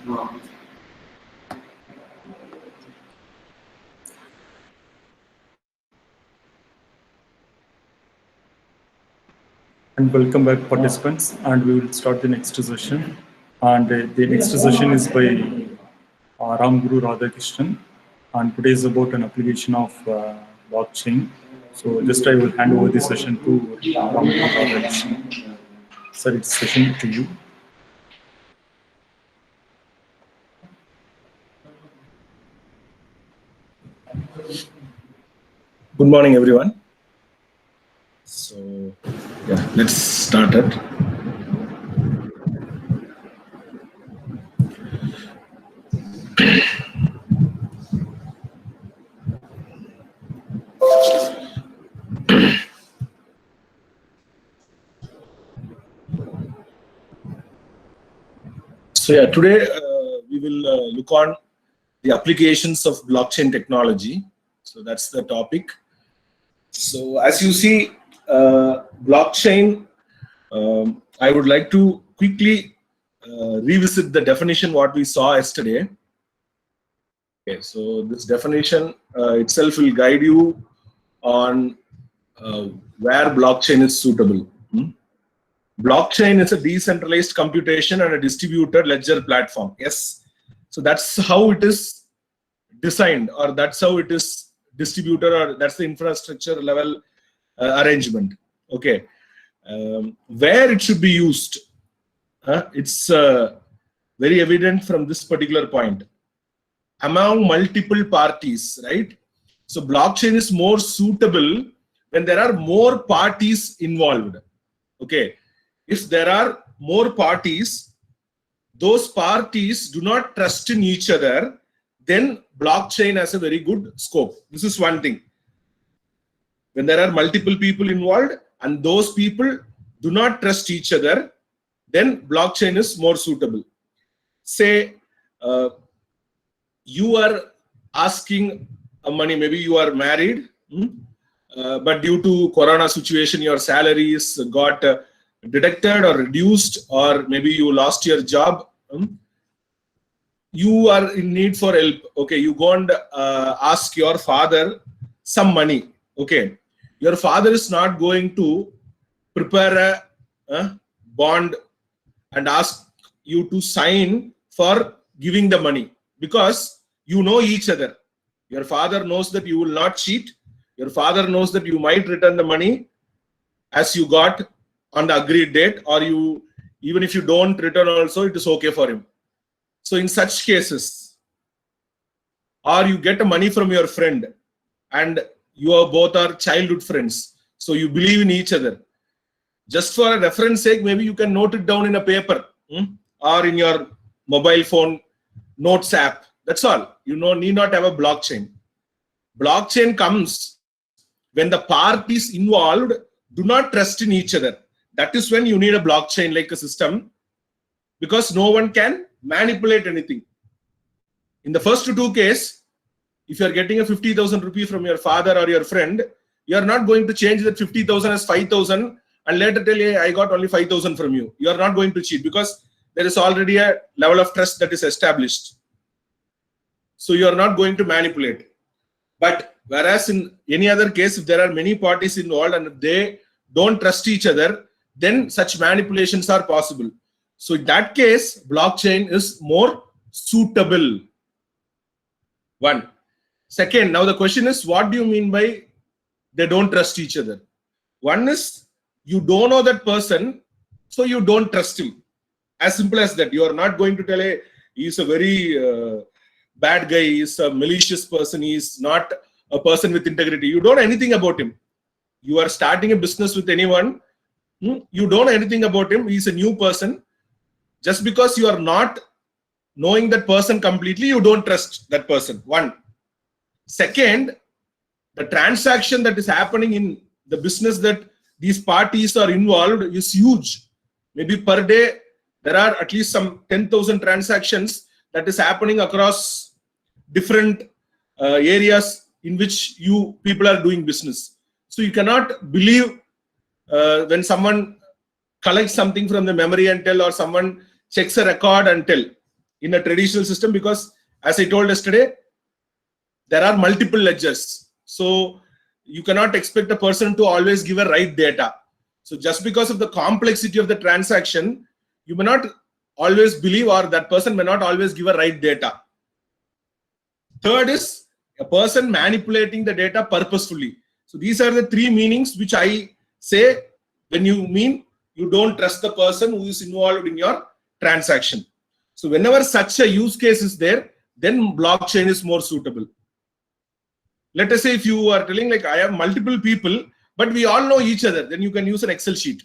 And welcome back, participants, and we will start the next session. And the next session is by Ramaguru Radhakrishanan, and today is about an application of blockchain. So just I will hand over the session to Ramaguru Radhakrishanan. Sir, it's session to you. Good morning, everyone. So, yeah, let's start it. So, yeah, today we will look on the applications of blockchain technology. So, that's the topic. So, as you see, blockchain, I would like to quickly revisit the definition what we saw yesterday. Okay, so this definition itself will guide you on where blockchain is suitable. Blockchain is a decentralized computation and a distributed ledger platform. Yes, so that's how it is designed, or that's how it is distributed, or that's the infrastructure level arrangement. Okay, where it should be used, it's very evident from this particular point. Among multiple parties, right? So blockchain is more suitable when there are more parties involved. Okay, if there are more parties, those parties do not trust in each other, then blockchain has a very good scope. This is one thing. When there are multiple people involved and those people do not trust each other, then blockchain is more suitable. Say you are asking money, maybe you are married, but due to corona situation, your salary is got deducted or reduced, or maybe you lost your job. You are in need for help. Okay, you go and ask your father some money. Okay, your father is not going to prepare a bond and ask you to sign for giving the money, because you know each other. Your father knows that you will not cheat. Your father knows that you might return the money as you got on the agreed date, or you, even if you don't return also, it is okay for him. So in such cases, or you get money from your friend and you are both are childhood friends, so you believe in each other. Just for a reference sake, maybe you can note it down in a paper or in your mobile phone notes app. That's all. You need not have a blockchain. Blockchain comes when the parties involved do not trust in each other. That is when you need a blockchain like a system, because no one can manipulate anything. In the first two cases, if you are getting a 50,000 rupee from your father or your friend, you are not going to change that 50,000 as 5,000 and later tell, hey, I got only 5,000 from you. You are not going to cheat, because there is already a level of trust that is established. So you are not going to manipulate. But whereas in any other case, if there are many parties involved and if they don't trust each other, then such manipulations are possible. So in that case, blockchain is more suitable. One. Second, now the question is, what do you mean by they don't trust each other? One is, you don't know that person, so you don't trust him. As simple as that. You are not going to tell, hey, he's a very bad guy, he's a malicious person, he's not a person with integrity. You don't know anything about him. You are starting a business with anyone, you don't know anything about him, he's a new person. Just because you are not knowing that person completely, you don't trust that person. One. Second, the transaction that is happening in the business that these parties are involved is huge. Maybe per day, there are at least some 10,000 transactions that is happening across different areas in which you people are doing business. So you cannot believe when someone collects something from the memory and tell, or someone checks a record and tell. in a traditional system, because as I told yesterday, there are multiple ledgers. So you cannot expect a person to always give a right data. So just because of the complexity of the transaction, you may not always believe, or that person may not always give a right data. Third is a person manipulating the data purposefully. So these are the three meanings which I say when you mean you don't trust the person who is involved in your transaction. So whenever such a use case is there, then blockchain is more suitable. Let us say if you are telling like I have multiple people, but we all know each other, then you can use an Excel sheet.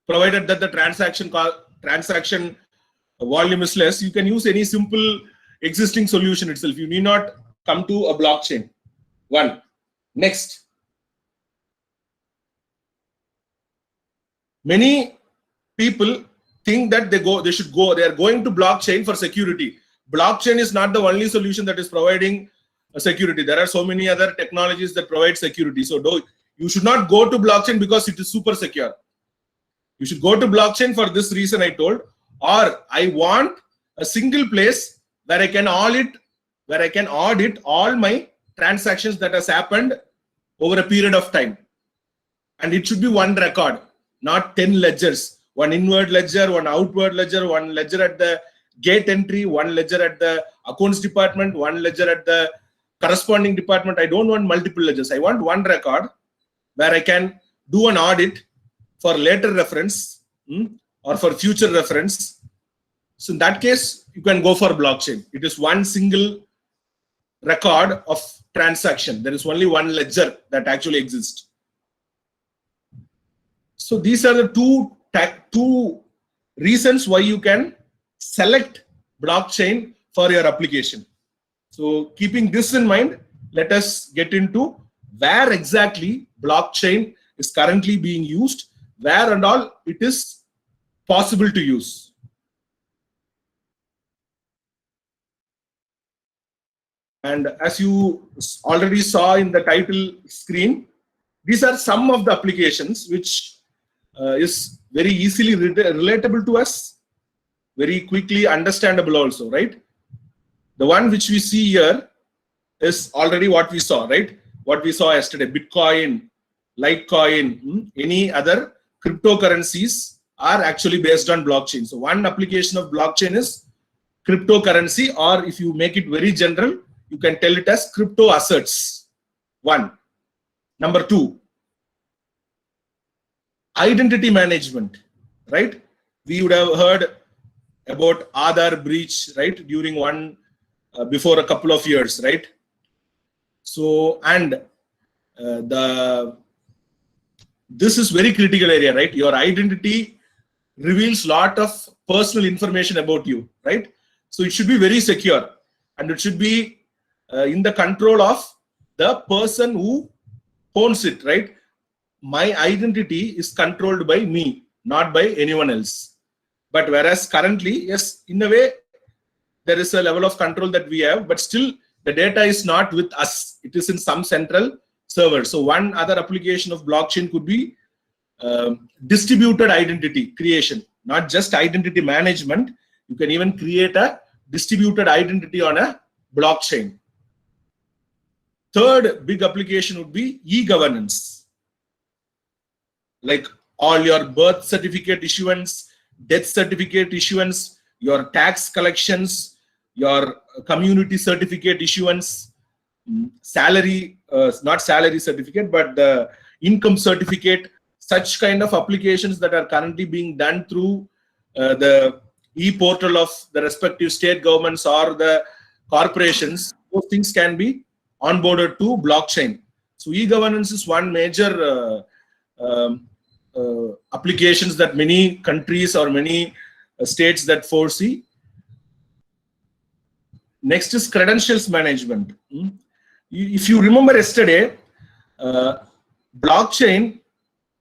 Provided that the transaction volume is less, you can use any simple existing solution itself. You need not come to a blockchain. One. Next. Many people think that they are going to blockchain for security. Blockchain is not the only solution that is providing a security. There are so many other technologies that provide security. So you should not go to blockchain because it is super secure. You should go to blockchain for this reason I told, or I want a single place where I can audit all my transactions that has happened over a period of time. And it should be one record, not 10 ledgers. One inward ledger, one outward ledger, one ledger at the gate entry, one ledger at the accounts department, one ledger at the corresponding department. I don't want multiple ledgers. I want one record where I can do an audit for later reference or for future reference. So in that case, you can go for blockchain. It is one single record of transaction. There is only one ledger that actually exists. So these are the two reasons why you can select blockchain for your application. So keeping this in mind, let us get into where exactly blockchain is currently being used, where and all it is possible to use. And as you already saw in the title screen, these are some of the applications which is very easily relatable to us, very quickly understandable also, right? The one which we see here is already what we saw, right? What we saw yesterday, Bitcoin, Litecoin, any other cryptocurrencies are actually based on blockchain. So one application of blockchain is cryptocurrency, or if you make it very general, you can tell it as crypto assets. One. Number two, identity management, right? We would have heard about Aadhaar breach, right? During before a couple of years, right? So, and this is very critical area, right? Your identity reveals lot of personal information about you, right? So it should be very secure, and it should be in the control of the person who owns it, right? My identity is controlled by me, not by anyone else. But whereas currently, yes, in a way, there is a level of control that we have, but still the data is not with us. It is in some central server. So one other application of blockchain could be distributed identity creation, not just identity management. You can even create a distributed identity on a blockchain. Third big application would be e-governance. Like all your birth certificate issuance, death certificate issuance, your tax collections, your community certificate issuance, salary, not salary certificate, but the income certificate, such kind of applications that are currently being done through the e-portal of the respective state governments or the corporations, those things can be onboarded to blockchain. So e-governance is one major applications that many countries or many states that foresee. Next is credentials management. If you remember yesterday, blockchain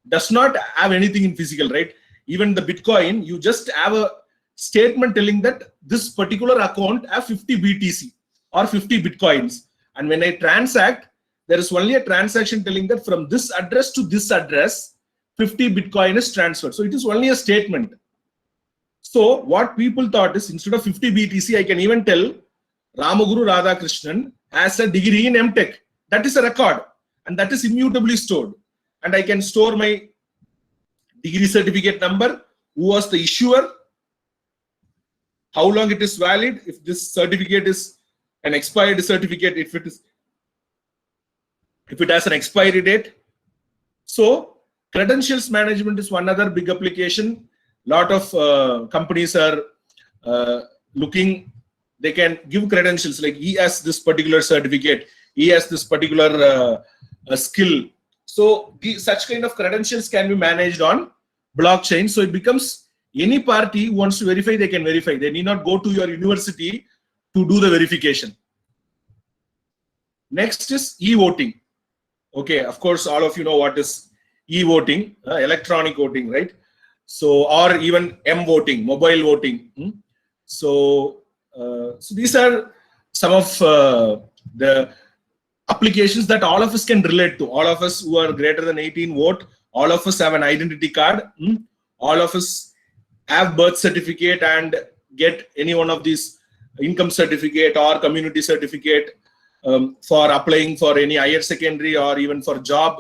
does not have anything in physical, right? Even the Bitcoin, you just have a statement telling that this particular account have 50 BTC or 50 Bitcoins. And when I transact, there is only a transaction telling that from this address to this address, 50 Bitcoin is transferred. So it is only a statement. So what people thought is, instead of 50 BTC, I can even tell Ramaguru Radhakrishanan has a degree in MTech. That is a record, and that is immutably stored. And I can store my degree certificate number, who was the issuer, how long it is valid, if this certificate is an expired certificate, if it has an expiry date. So credentials management is one other big application. Lot of companies are looking, they can give credentials like he has this particular certificate, he has this particular skill. So such kind of credentials can be managed on blockchain. So it becomes any party who wants to verify, they can verify. They need not go to your university to do the verification. Next is e-voting. Okay, of course, all of you know what is e-voting, electronic voting, right? So, or even m-voting, mobile voting. So these are some of the applications that all of us can relate to. All of us who are greater than 18 vote. All of us have an identity card. All of us have birth certificate and get any one of these income certificate or community certificate for applying for any higher secondary or even for job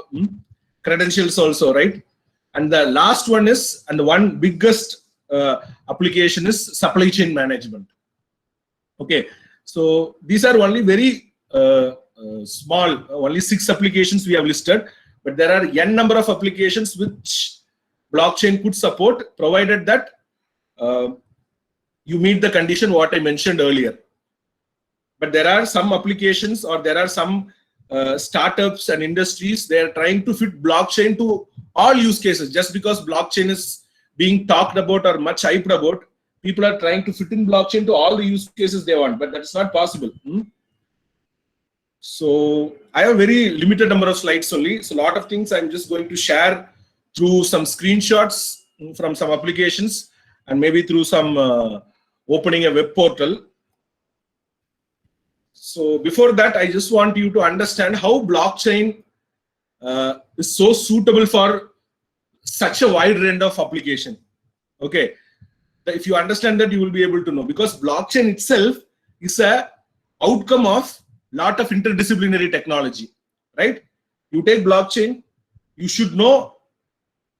credentials also, right? And the last one is, and the one biggest application is supply chain management. Okay, so these are only very small, only 6 applications we have listed, but there are n number of applications which blockchain could support, provided that you meet the condition what I mentioned earlier. But there are some applications, or there are some startups and industries, they are trying to fit blockchain to all use cases. Just because blockchain is being talked about or much hyped about, people are trying to fit in blockchain to all the use cases they want, but that's not possible. So I have a very limited number of slides only. So a lot of things I'm just going to share through some screenshots from some applications, and maybe through some opening a web portal. So before that, I just want you to understand how blockchain is so suitable for such a wide range of application. Okay, if you understand that, you will be able to know, because blockchain itself is a outcome of lot of interdisciplinary technology, right? You take blockchain, you should know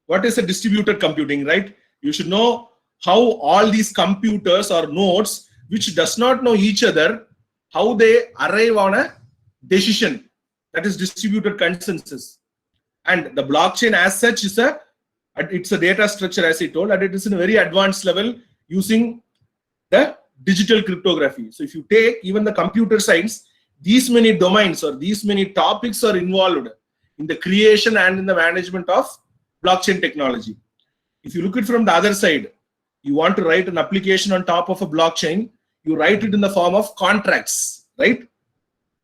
what is a distributed computing, right? You should know how all these computers or nodes which does not know each other, how they arrive on a decision, that is distributed consensus. And the blockchain as such is it's a data structure, as I told, and it is in a very advanced level using the digital cryptography. So if you take even the computer science, these many domains or these many topics are involved in the creation and in the management of blockchain technology. If you look at it from the other side, you want to write an application on top of a blockchain, you write it in the form of contracts, right?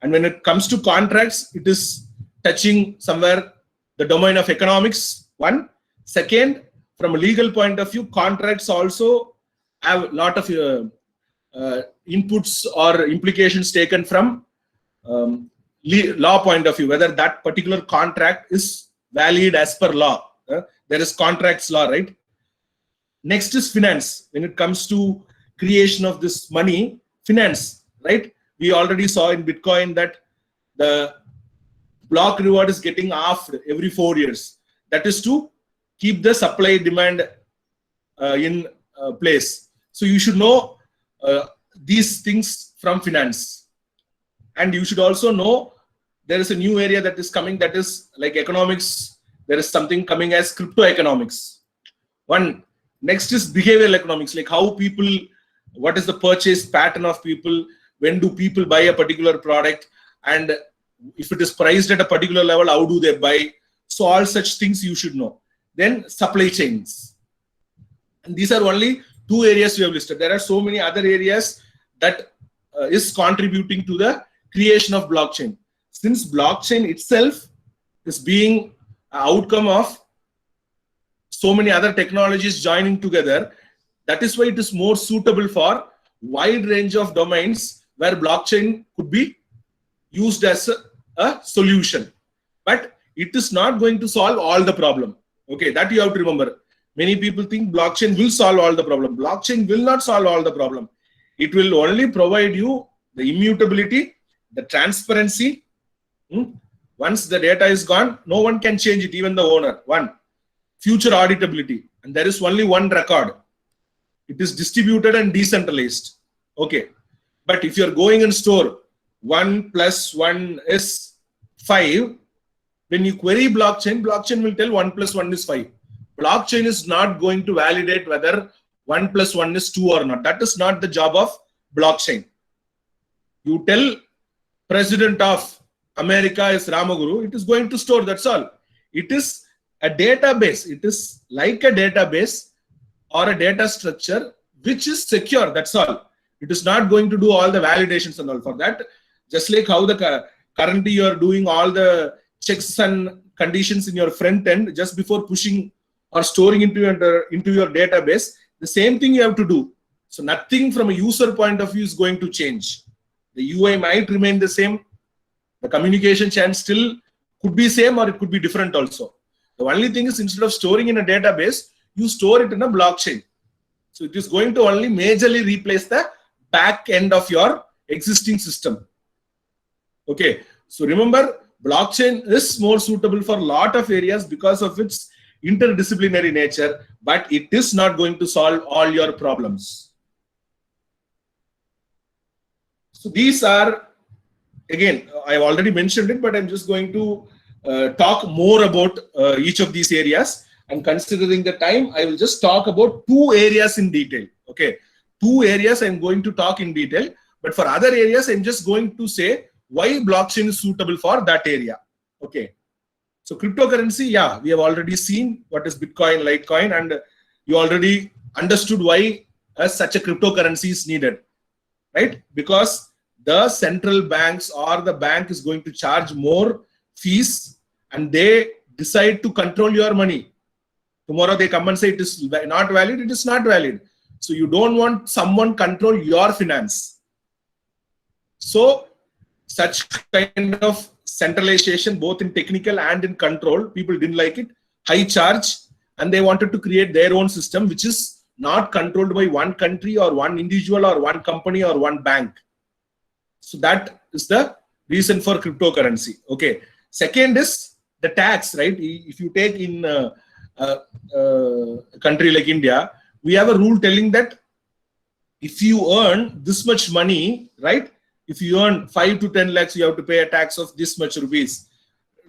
And when it comes to contracts, it is touching somewhere the domain of economics, one. Second, from a legal point of view, contracts also have a lot of inputs or implications taken from law point of view, whether that particular contract is valid as per law. There is contracts law, right? Next is finance. When it comes to creation of this money, finance, right? We already saw in Bitcoin that the block reward is getting halved every 4 years. That is to keep the supply demand in place. So you should know these things from finance. And you should also know there is a new area that is coming, that is like economics. There is something coming as crypto economics. One. Next is behavioral economics, like how people, what is the purchase pattern of people, when do people buy a particular product, and if it is priced at a particular level, how do they buy? So all such things you should know. Then supply chains. And these are only 2 areas we have listed. There are so many other areas that is contributing to the creation of blockchain. Since blockchain itself is being an outcome of so many other technologies joining together, that is why it is more suitable for wide range of domains where blockchain could be used as a solution. But it is not going to solve all the problem. Okay, that you have to remember. Many people think blockchain will solve all the problem. Blockchain will not solve all the problem. It will only provide you the immutability, the transparency. Once the data is gone, no one can change it, even the owner. One, future auditability. And there is only one record. It is distributed and decentralized. Okay. But if you're going and store 1 + 1 is 5, when you query blockchain, blockchain will tell 1 + 1 is 5. Blockchain is not going to validate whether 1 + 1 is 2 or not. That is not the job of blockchain. You tell President of America is Ramaguru, it is going to store, that's all. It is a database. It is like a database or a data structure which is secure, that's all. It is not going to do all the validations and all for that. Just like how currently you are doing all the checks and conditions in your front end just before pushing or storing into your database, the same thing you have to do. So nothing from a user point of view is going to change. The UI might remain the same. The communication channel still could be same or it could be different also. The only thing is, instead of storing in a database, you store it in a blockchain. So it is going to only majorly replace the back end of your existing system. Okay. So remember, blockchain is more suitable for a lot of areas because of its interdisciplinary nature, but it is not going to solve all your problems. So these are, again, I've already mentioned it, but I'm just going to talk more about each of these areas. And considering the time, I will just talk about 2 areas in detail. Okay, 2 areas I'm going to talk in detail, but for other areas, I'm just going to say why blockchain is suitable for that area. Okay. So cryptocurrency, yeah, we have already seen what is Bitcoin, Litecoin, and you already understood why such a cryptocurrency is needed, right? Because the central banks or the bank is going to charge more fees and they decide to control your money. Tomorrow they come and say it is not valid, it is not valid. So you don't want someone control your finance. So such kind of centralization, both in technical and in control, people didn't like it. High charge, and they wanted to create their own system, which is not controlled by one country or one individual or one company or one bank. So that is the reason for cryptocurrency. Okay. Second is the tax, right? If you take in a country like India, we have a rule telling that if you earn this much money, right? If you earn 5 to 10 lakhs, you have to pay a tax of this much rupees.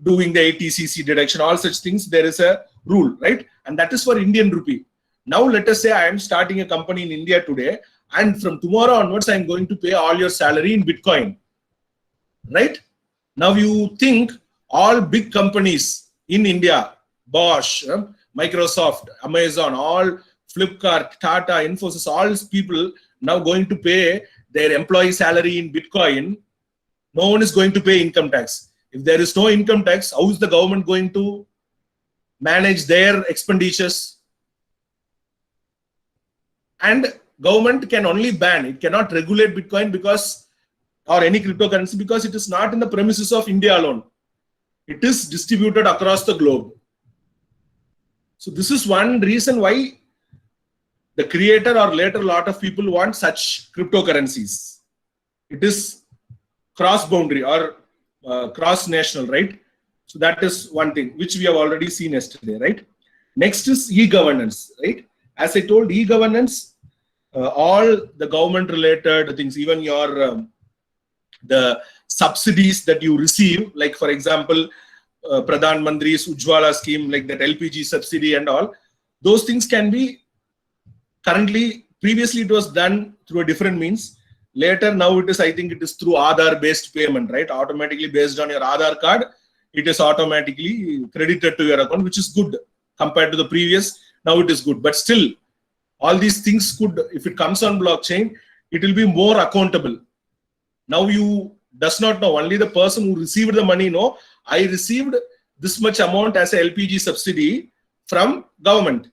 Doing the ATCC deduction, all such things, there is a rule, right? And that is for Indian rupee. Now, let us say I am starting a company in India today, and from tomorrow onwards, I am going to pay all your salary in Bitcoin, right? Now, you think all big companies in India, Bosch, Microsoft, Amazon, all Flipkart, Tata, Infosys, all people now going to pay their employee salary in Bitcoin. No one is going to pay income tax. If there is no income tax, how is the government going to manage their expenditures? And government can only ban, it cannot regulate Bitcoin because, or any cryptocurrency, because it is not in the premises of India alone. It is distributed across the globe. So this is one reason why the creator or later lot of people want such cryptocurrencies. It is cross-boundary or cross-national, right? So that is one thing which we have already seen yesterday, right? Next is e-governance, right? As I told, e-governance, all the government-related things, even your the subsidies that you receive, like for example, Pradhan Mantри's Ujjwala scheme, like that LPG subsidy and all, those things can be currently, previously it was done through a different means. Later, now it is, I think it is through Aadhaar-based payment, right? Automatically based on your Aadhaar card, it is automatically credited to your account, which is good compared to the previous. Now it is good, but still, all these things could, if it comes on blockchain, it will be more accountable. Now you does not know, only the person who received the money know, I received this much amount as a LPG subsidy from government.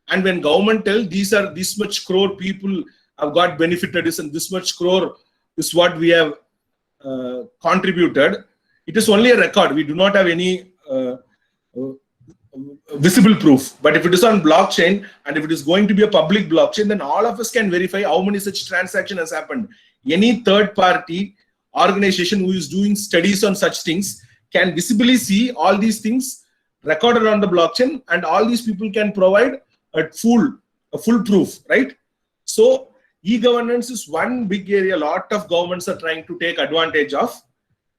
And when government tells these are this much crore people have got benefited and this much crore is what we have contributed, it is only a record. We do not have any visible proof. But if it is on blockchain and if it is going to be a public blockchain, then all of us can verify how many such transactions has happened. Any third party organization who is doing studies on such things can visibly see all these things recorded on the blockchain, and all these people can provide a full proof, right? So e-governance is one big area a lot of governments are trying to take advantage of.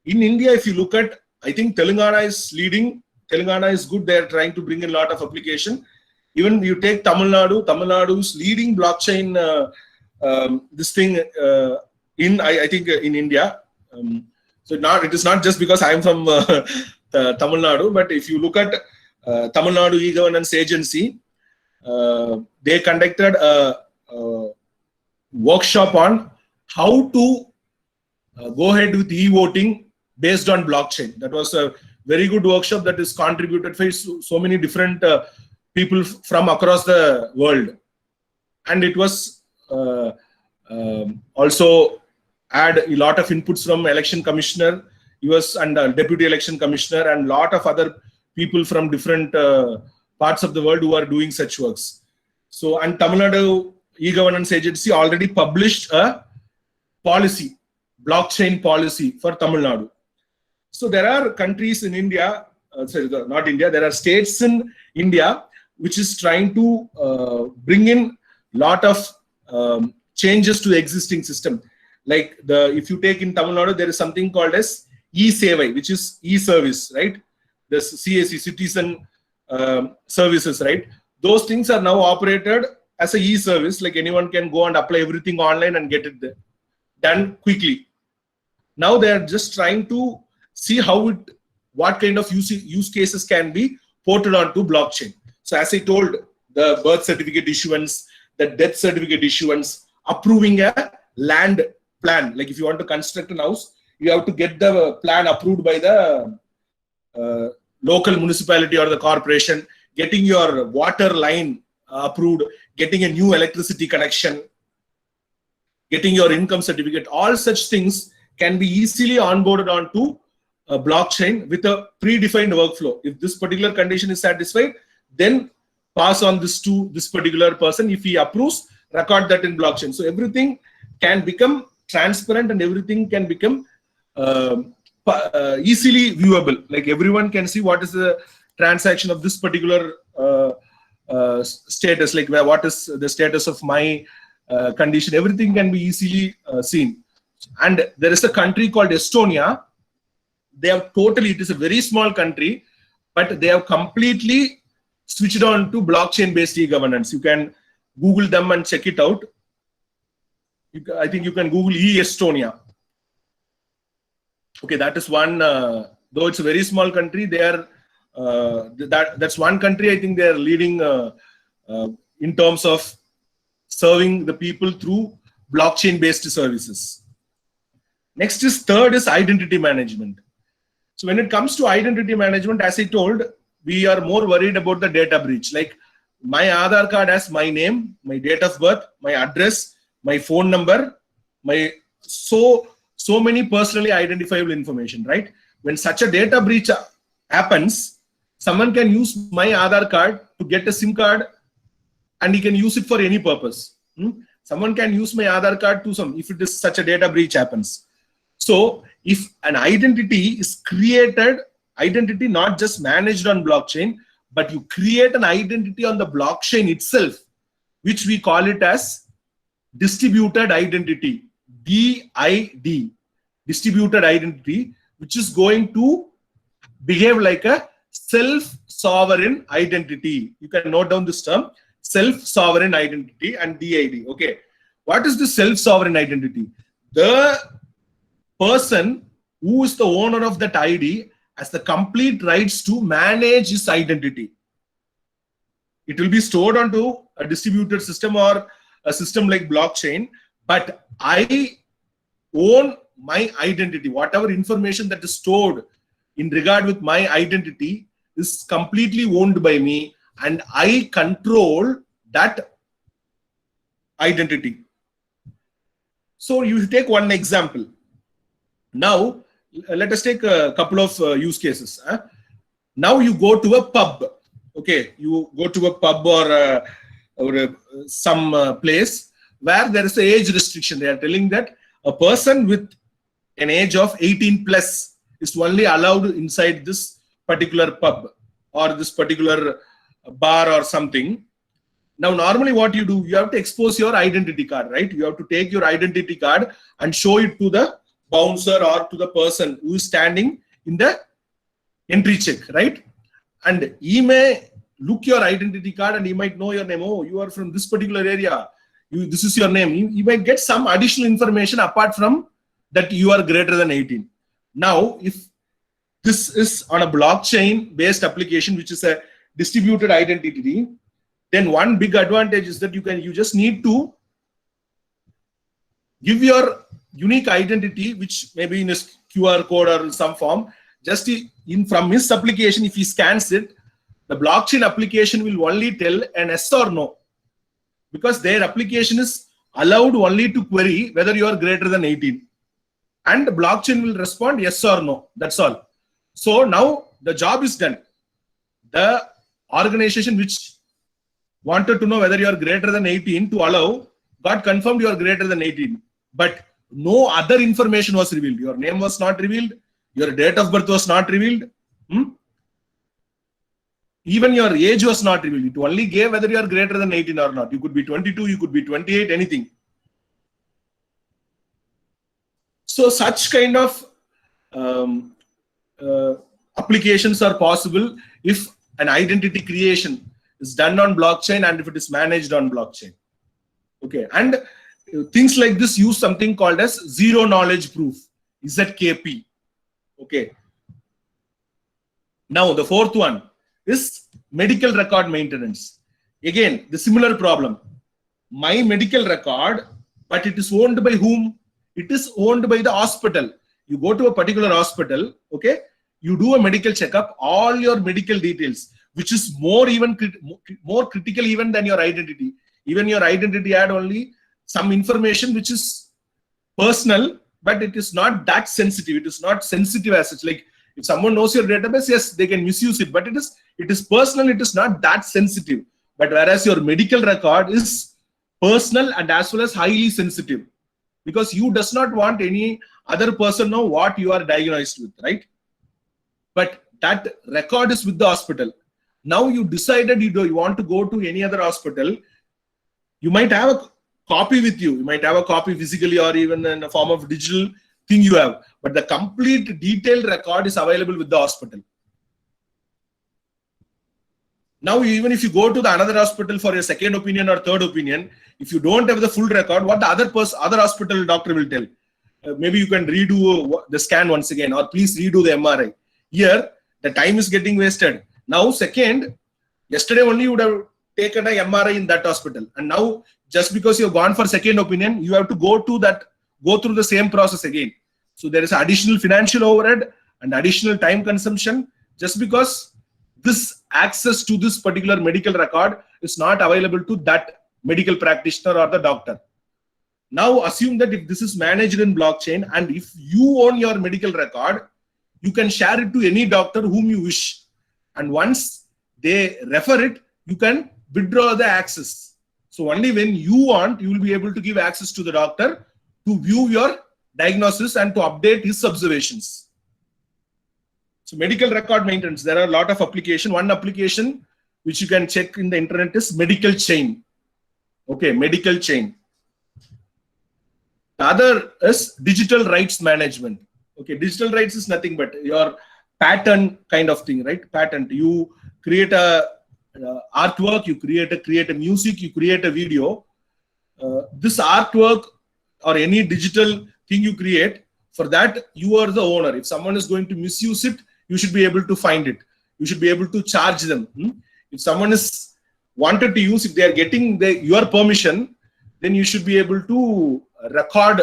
In India, if you look at, I think Telangana is leading. Telangana is good. They are trying to bring in a lot of application. Even you take Tamil Nadu. Tamil Nadu is leading blockchain. This thing I think in India. So it is not just because I am from Tamil Nadu, but if you look at Tamil Nadu e-governance agency, they conducted a workshop on how to go ahead with e-voting based on blockchain. That was a very good workshop that is contributed by so many different people from across the world. And it was also had a lot of inputs from election commissioner, US and deputy election commissioner, and lot of other people from different parts of the world who are doing such works. So, and Tamil Nadu e-governance agency already published a policy, blockchain policy for Tamil Nadu. So there are countries in India, sorry, not India, there are states in India which is trying to bring in lot of changes to the existing system. Like if you take in Tamil Nadu, there is something called as e-Sevai, which is e-service, right? The CAC, citizen services, right? Those things are now operated as a e-service, like anyone can go and apply everything online and get it done quickly. Now they are just trying to see what kind of use cases can be ported onto blockchain. So as I told, the birth certificate issuance, the death certificate issuance, approving a land plan. Like if you want to construct a house, you have to get the plan approved by the local municipality or the corporation, getting your water line approved, getting a new electricity connection, getting your income certificate. All such things can be easily onboarded onto a blockchain with a predefined workflow. If this particular condition is satisfied, then pass on this to this particular person. If he approves, record that in blockchain. So everything can become transparent and everything can become easily viewable. Like everyone can see what is the transaction of this particular status, like what is the status of my condition. Everything can be easily seen. And there is a country called Estonia. They have totally, it is a very small country, but they have completely switched on to blockchain based e-governance. You can Google them and check it out. I think you can Google e-Estonia. Okay, that is one, though it's a very small country, they are, that's one country I think they are leading in terms of serving the people through blockchain based services. Next is third is identity management. So when it comes to identity management, as I told, we are more worried about the data breach. Like my Aadhaar card has my name, my date of birth, my address, my phone number, my so many personally identifiable information, right? When such a data breach happens, someone can use my Aadhaar card to get a SIM card and he can use it for any purpose. Someone can use my Aadhaar card to if it is such a data breach happens. So if an identity is created, identity not just managed on blockchain, but you create an identity on the blockchain itself, which we call it as distributed identity, DID, distributed identity, which is going to behave like a self-sovereign identity. You can note down this term, self-sovereign identity and DID. Okay, what is the self-sovereign identity? The person who is the owner of that ID has the complete rights to manage his identity. It will be stored onto a distributed system or a system like blockchain, but I own my identity. Whatever information that is stored in regard with my identity is completely owned by me, and I control that identity. So you take one example. Now, let us take a couple of use cases. Now you go to a pub. Okay, you go to a pub or some place where there is an age restriction. They are telling that a person with an age of 18 plus is only allowed inside this particular pub or this particular bar or something. Now, normally what you do, you have to expose your identity card, right? You have to take your identity card and show it to the bouncer or to the person who is standing in the entry check, right? And he may look your identity card and he might know your name. Oh, you are from this particular area. This is your name. You might get some additional information apart from that you are greater than 18. Now, if this is on a blockchain based application, which is a distributed identity, then one big advantage is that you just need to give your unique identity, which may be in a QR code or in some form. Just from his application, if he scans it, the blockchain application will only tell an yes or no, because their application is allowed only to query whether you are greater than 18, and the blockchain will respond yes or no. That's all. So now the job is done. The organization which wanted to know whether you are greater than 18 to allow got confirmed you are greater than 18, but no other information was revealed. Your name was not revealed. Your date of birth was not revealed. Even your age was not revealed. It only gave whether you are greater than 18 or not. You could be 22, you could be 28, anything. So such kind of applications are possible if an identity creation is done on blockchain and if it is managed on blockchain. Okay, and things like this use something called as zero knowledge proof, ZKP. Okay. Now the fourth one is medical record maintenance. Again, the similar problem. My medical record, but it is owned by whom? It is owned by the hospital. You go to a particular hospital, okay, you do a medical checkup, all your medical details, which is more critical even than your identity. Even your identity had only some information which is personal, but it is not that sensitive. It is not sensitive as such. Like if someone knows your database, yes, they can misuse it, but it is personal. It is not that sensitive. But whereas your medical record is personal and as well as highly sensitive, because you does not want any other person know what you are diagnosed with, right? But that record is with the hospital. Now you decided you want to go to any other hospital. You might have a copy with you. You might have a copy physically or even in a form of digital thing you have. But the complete detailed record is available with the hospital. Now, even if you go to the another hospital for a second opinion or third opinion, if you don't have the full record, what the other hospital doctor will tell? Maybe you can redo the scan once again, or please redo the MRI. Here, the time is getting wasted. Now, second, yesterday only you would have taken an MRI in that hospital, and now just because you have gone for second opinion, you have to go through the same process again. So there is additional financial overhead and additional time consumption just because this access to this particular medical record is not available to that medical practitioner or the doctor. Now assume that if this is managed in blockchain and if you own your medical record, you can share it to any doctor whom you wish. And once they refer it, you can withdraw the access. So only when you want, you will be able to give access to the doctor to view your diagnosis and to update his observations. So medical record maintenance, there are a lot of applications. One application which you can check in the internet is medical chain. Okay, medical chain. The other is digital rights management. Okay, digital rights is nothing but your patent kind of thing, right? Patent. You create a artwork, you create a music, you create a video. This artwork or any digital thing you create, for that you are the owner. If someone is going to misuse it, you should be able to find it. You should be able to charge them. If someone is wanted to use, if they are getting your permission, then you should be able to record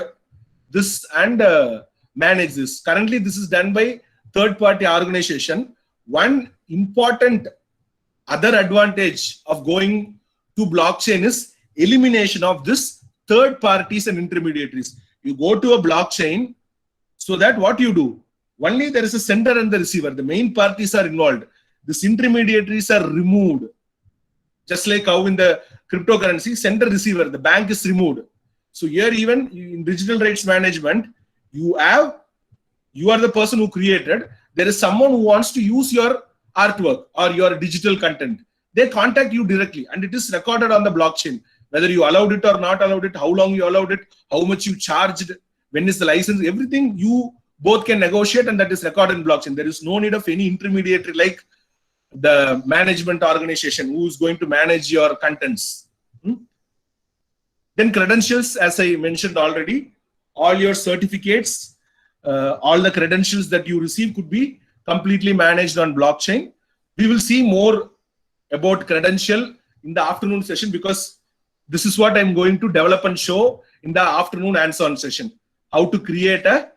this and manage this. Currently, this is done by third-party organization. One important other advantage of going to blockchain is elimination of this third parties and intermediaries. You go to a blockchain so that what you do? Only there is a sender and the receiver. The main parties are involved. these intermediaries are removed. Just like how in the cryptocurrency, sender receiver, the bank is removed. So here even in digital rights management, you are the person who created. There is someone who wants to use your artwork or your digital content. They contact you directly and it is recorded on the blockchain. Whether you allowed it or not allowed it, how long you allowed it, how much you charged, when is the license, everything you both can negotiate, and that is recorded in blockchain. There is no need of any intermediary like the management organization who is going to manage your contents. Then credentials, as I mentioned already, all your certificates, all the credentials that you receive could be completely managed on blockchain. We will see more about credential in the afternoon session, because this is what I'm going to develop and show in the afternoon hands-on session. How to create a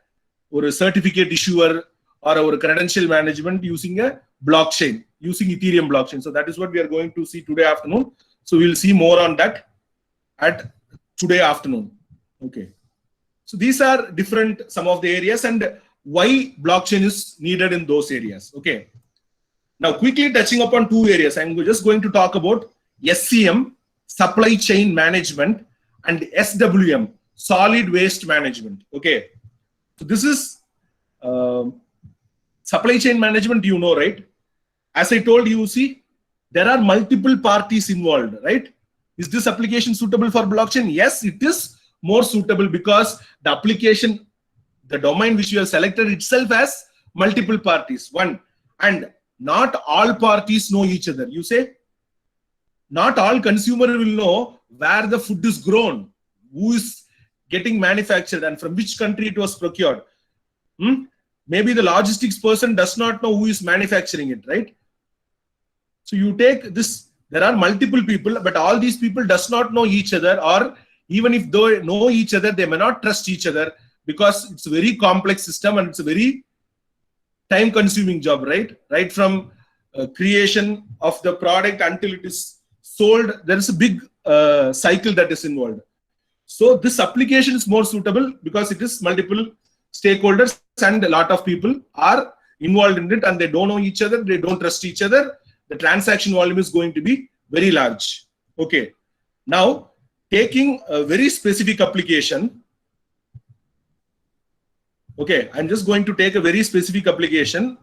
certificate issuer or our credential management using a blockchain, using Ethereum blockchain. So that is what we are going to see today afternoon. So we'll see more on that at today afternoon. Okay. So these are different, some of the areas and why blockchain is needed in those areas. Okay. Now quickly touching upon two areas. I'm just going to talk about SCM, supply chain management, and SWM, solid waste management. Okay. So this is supply chain management, you know, right? As I told you, see, there are multiple parties involved, right? Is this application suitable for blockchain? Yes, it is more suitable because the application, the domain which you have selected itself has multiple parties. One, and not all parties know each other. You say, not all consumer will know where the food is grown, who is getting manufactured, and from which country it was procured. Maybe the logistics person does not know who is manufacturing it, right? So you take this, there are multiple people, but all these people does not know each other, or even if they know each other, they may not trust each other because it's a very complex system and it's a very time consuming job, right? Right from creation of the product until it is sold, there is a big cycle that is involved. So this application is more suitable because it is multiple stakeholders and a lot of people are involved in it and they don't know each other, they don't trust each other. The transaction volume is going to be very large. Okay. Now, taking a very specific application. Okay, I'm just going to take a very specific application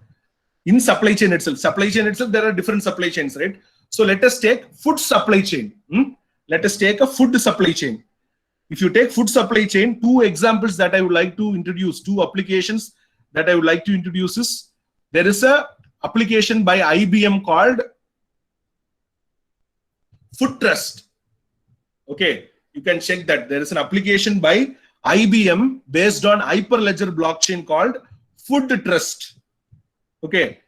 in supply chain itself. Supply chain itself, there are different supply chains, right? So let us take food supply chain. Let us take a food supply chain. If you take food supply chain, two examples that I would like to introduce, two applications that I would like to introduce is, there is a application by IBM called Food Trust. Okay, you can check that. There is an application by IBM based on Hyperledger blockchain called Food Trust. Okay,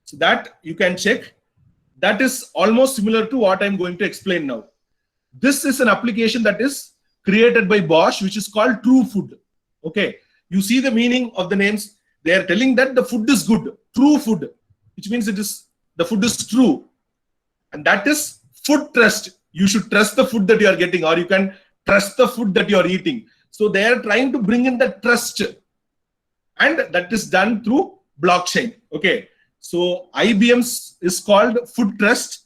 so that you can check. That is almost similar to what I'm going to explain now. This is an application that is created by Bosch, which is called True Food. Okay, you see the meaning of the names. They are telling that the food is good, true food, which means it is, the food is true. And that is Food Trust. You should trust the food that you are getting, or you can trust the food that you are eating. So they are trying to bring in the trust, and that is done through blockchain. Okay, so IBM's is called Food Trust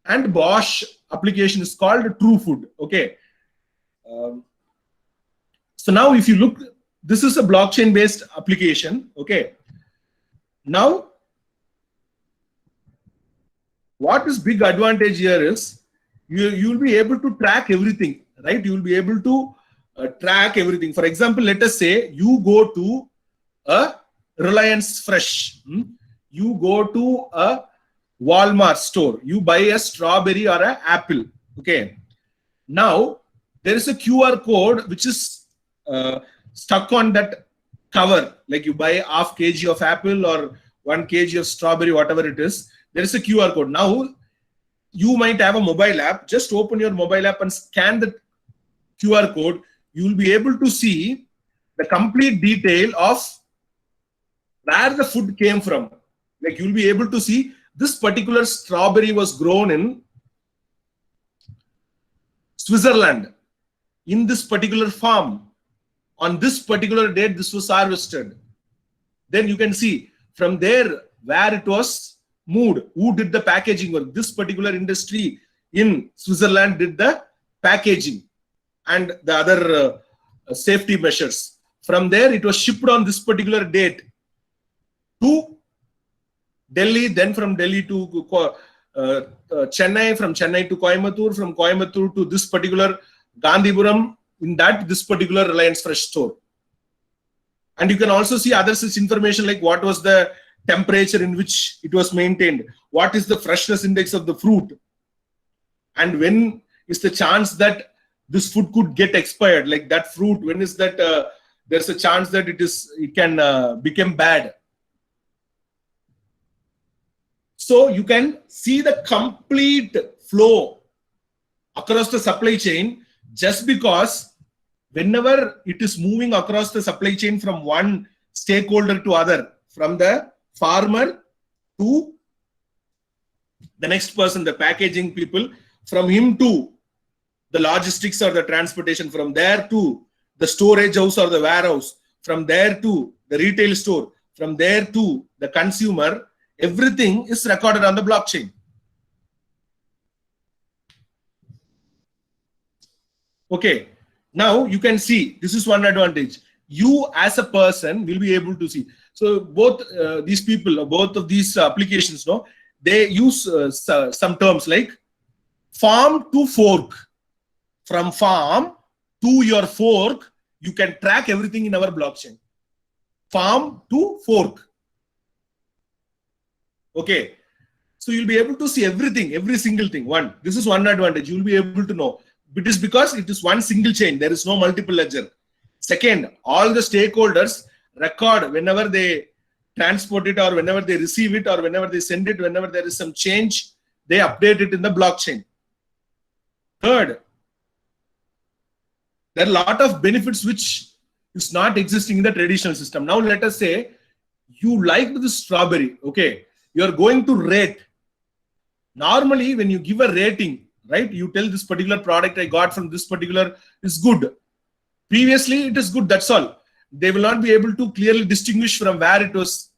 and Bosch application is called True Food. Okay, so now if you look, this is a blockchain based application. Okay, now what is big advantage here is you will be able to track everything, right? You will be able to track everything. For example, let us say you go to a Reliance Fresh, you go to a Walmart store, you buy a strawberry or an apple. Okay, now there is a QR code which is stuck on that cover, like you buy half kg of apple or 1 kg of strawberry, whatever it is, there is a QR code. Now you might have a mobile app, just open your mobile app and scan the QR code. You will be able to see the complete detail of where the food came from. Like you will be able to see this particular strawberry was grown in Switzerland, in this particular farm, on this particular date this was harvested. Then you can see from there where it was moved? Who did the packaging work? This particular industry in Switzerland did the packaging and the other safety measures. From there, it was shipped on this particular date to Delhi, then from Delhi to Chennai, from Chennai to Coimbatore, from Coimbatore to this particular Gandhipuram, in that this particular Reliance Fresh store. And you can also see other such information like what was the temperature in which it was maintained, what is the freshness index of the fruit, and when is the chance that this food could get expired, like that fruit, when is that there's a chance that it can become bad. So you can see the complete flow across the supply chain, just because whenever it is moving across the supply chain from one stakeholder to other, from the farmer to the next person, the packaging people, from him to the logistics or the transportation, from there to the storage house or the warehouse, from there to the retail store, from there to the consumer, everything is recorded on the blockchain. Okay, now you can see this is one advantage. You as a person will be able to see. So both these people, both of these applications, no, they use some terms like farm to fork. From farm to your fork, you can track everything in our blockchain. Farm to fork. Okay, so you'll be able to see everything, every single thing. One, this is one advantage. You'll be able to know. It is because it is one single chain. There is no multiple ledger. Second, all the stakeholders record whenever they transport it or whenever they receive it or whenever they send it, whenever there is some change, they update it in the blockchain. Third, there are a lot of benefits which is not existing in the traditional system. Now let us say you liked the strawberry. Okay, you are going to rate. Normally when you give a rating, right, you tell this particular product I got from this particular is good. Previously it is good, that's all. They will not be able to clearly distinguish from where it was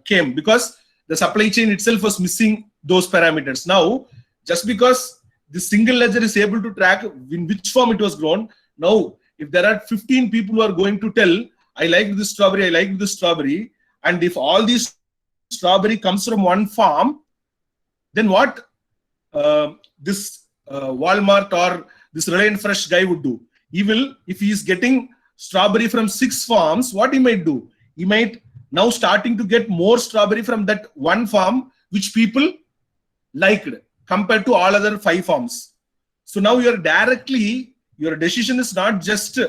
came, because the supply chain itself was missing those parameters. Now, just because the single ledger is able to track in which form it was grown, now if there are 15 people who are going to tell, I like this strawberry, I like this strawberry, and if all these strawberry comes from one farm, then what this Walmart or this Reliance Fresh guy would do? He will, if he is getting strawberry from 6 farms, what he might do? He might now starting to get more strawberry from that one farm which people liked compared to all other 5 farms. So now you are directly, your decision is not just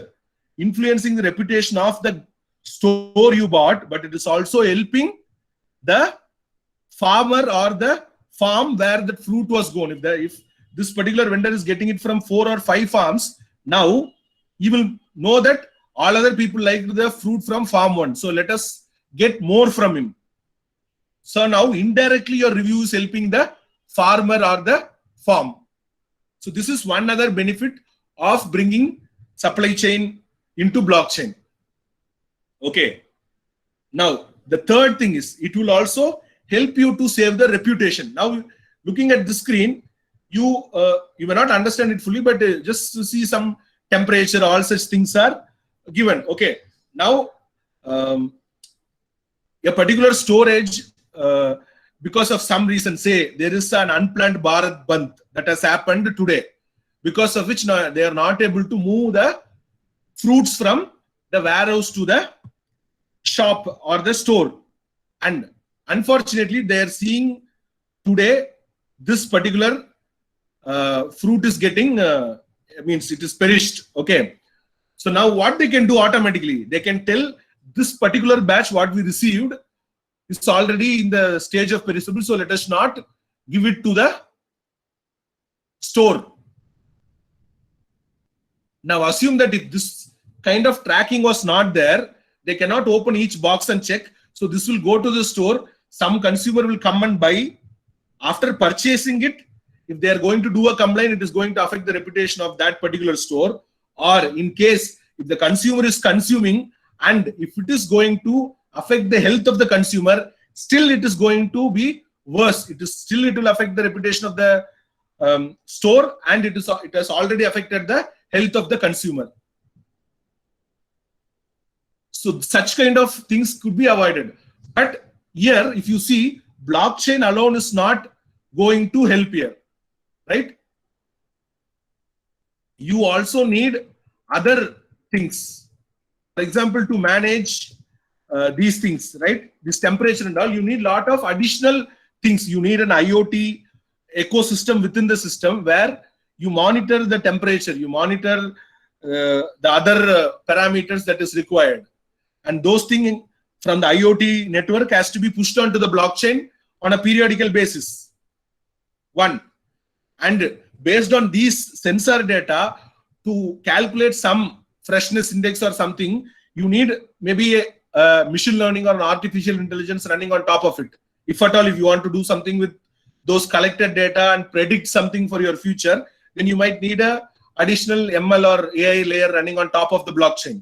influencing the reputation of the store you bought, but it is also helping the farmer or the farm where the fruit was grown. If this particular vendor is getting it from 4 or 5 farms, now you will know that all other people liked the fruit from farm 1. So let us get more from him. So now indirectly your review is helping the farmer or the farm. So this is one other benefit of bringing supply chain into blockchain. Okay. Now the third thing is it will also help you to save the reputation. Now looking at the screen, you may not understand it fully, but just to see some temperature, all such things are given. Okay. Now a particular storage, because of some reason, say there is an unplanned Bharat Bandh that has happened today, because of which they are not able to move the fruits from the warehouse to the shop or the store. And unfortunately, they are seeing today this particular fruit is getting, means it is perished. Okay. So now what they can do automatically, they can tell this particular batch what we received is already in the stage of perishable. So let us not give it to the store. Now assume that if this kind of tracking was not there, they cannot open each box and check. So this will go to the store. Some consumer will come and buy. After purchasing it, if they are going to do a complaint, it is going to affect the reputation of that particular store. Or in case if the consumer is consuming and if it is going to affect the health of the consumer, still it is going to be worse. It will affect the reputation of the store, and it has already affected the health of the consumer. So such kind of things could be avoided. But here, if you see, blockchain alone is not going to help here, right? You also need other things. For example, to manage these things, right? This temperature and all, you need a lot of additional things. You need an IoT ecosystem within the system where you monitor the temperature, you monitor the other parameters that is required. And those things from the IoT network has to be pushed onto the blockchain on a periodical basis. One. And based on these sensor data, to calculate some freshness index or something, you need maybe a machine learning or an artificial intelligence running on top of it. If at all, if you want to do something with those collected data and predict something for your future, then you might need a additional ML or AI layer running on top of the blockchain.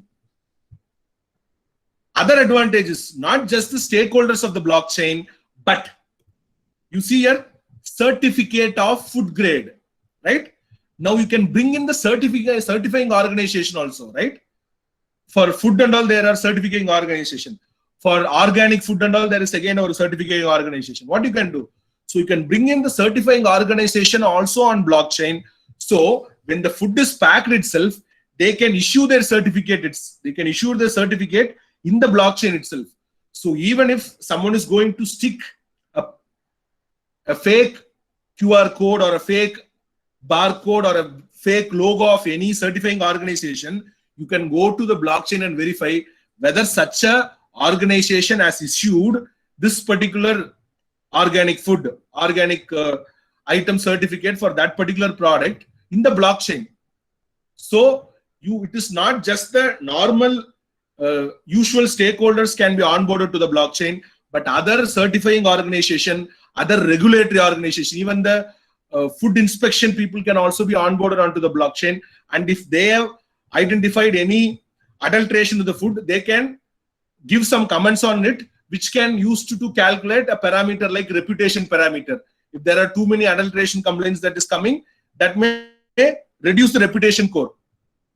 Other advantages, not just the stakeholders of the blockchain, but you see here, certificate of food grade, right? Now you can bring in the certifying organization also, right? For food and all, there are certifying organization. For organic food and all, there is again our certifying organization. What you can do? So you can bring in the certifying organization also on blockchain. So when the food is packed itself, they can issue their certificates. They can issue their certificate in the blockchain itself. So even if someone is going to stick a fake QR code or a fake barcode or a fake logo of any certifying organization, you can go to the blockchain and verify whether such a organization has issued this particular organic food, organic item certificate for that particular product in the blockchain. So it is not just the normal usual stakeholders can be onboarded to the blockchain, but other certifying organization, other regulatory organization, even the food inspection people can also be onboarded onto the blockchain. And if they have identified any adulteration of the food, they can give some comments on it, which can use to calculate a parameter like reputation parameter. If there are too many adulteration complaints that is coming, that may reduce the reputation score.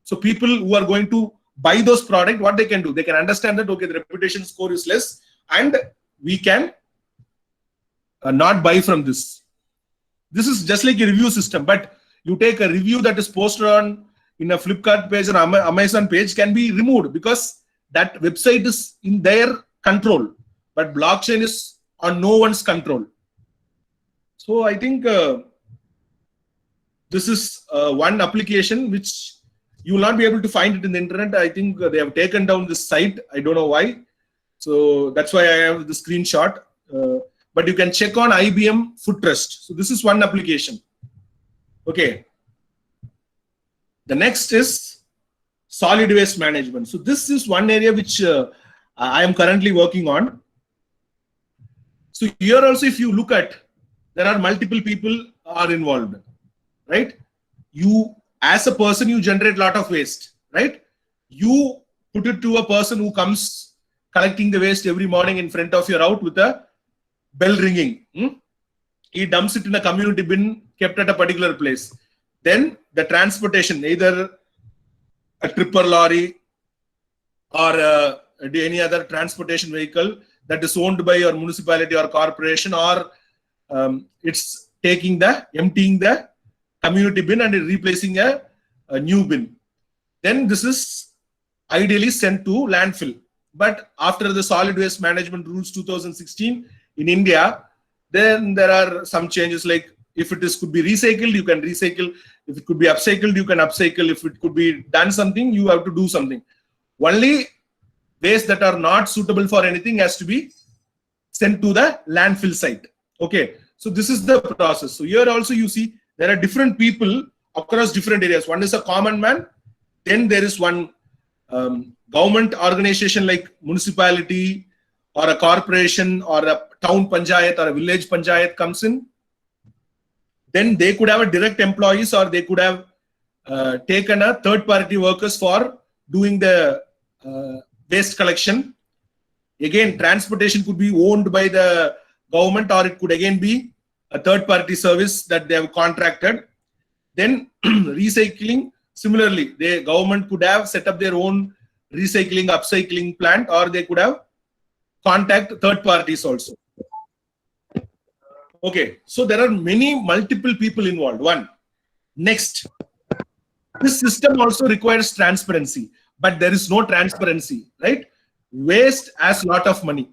So people who are going to buy those products, what they can do, they can understand that, okay, the reputation score is less and we can not buy from this. This is just like a review system, but you take a review that is posted on in a Flipkart page or Amazon page can be removed because that website is in their control, but blockchain is on no one's control. So I think this is one application which you will not be able to find it in the internet. I think they have taken down this site. I don't know why. So that's why I have the screenshot. But you can check on IBM Food Trust. So this is one application. Okay. The next is solid waste management. So this is one area which I am currently working on. So here also, if you look at, there are multiple people are involved, right? You, as a person, you generate a lot of waste, right? You put it to a person who comes collecting the waste every morning in front of your house with a bell ringing. He dumps it in a community bin kept at a particular place. Then the transportation, either a tripper lorry or any other transportation vehicle that is owned by your municipality or corporation, or it's emptying the community bin and replacing a new bin. Then this is ideally sent to landfill. But after the solid waste management rules 2016 in India, then there are some changes, like if it could be recycled, you can recycle. If it could be upcycled, you can upcycle. If it could be done something, you have to do something. Only waste that are not suitable for anything has to be sent to the landfill site. Okay, so this is the process. So here also you see there are different people across different areas. One is a common man. Then there is one government organization like municipality or a corporation or a town panchayat or a village panchayat comes in. Then they could have a direct employees, or they could have taken a third-party workers for doing the waste collection. Again, transportation could be owned by the government, or it could again be a third-party service that they have contracted. Then recycling, similarly, the government could have set up their own recycling, upcycling plant, or they could have contact third parties also. Okay, so there are multiple people involved. One. Next, this system also requires transparency, but there is no transparency, right? Waste has a lot of money.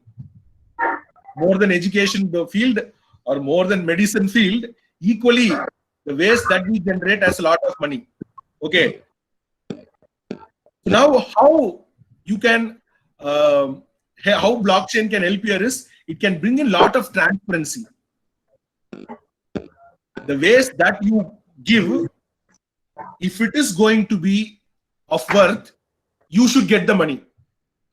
More than education field or more than medicine field, equally, the waste that we generate has a lot of money. Okay. Now, how you can, how blockchain can help here is, it can bring in a lot of transparency. The waste that you give, if it is going to be of worth, you should get the money.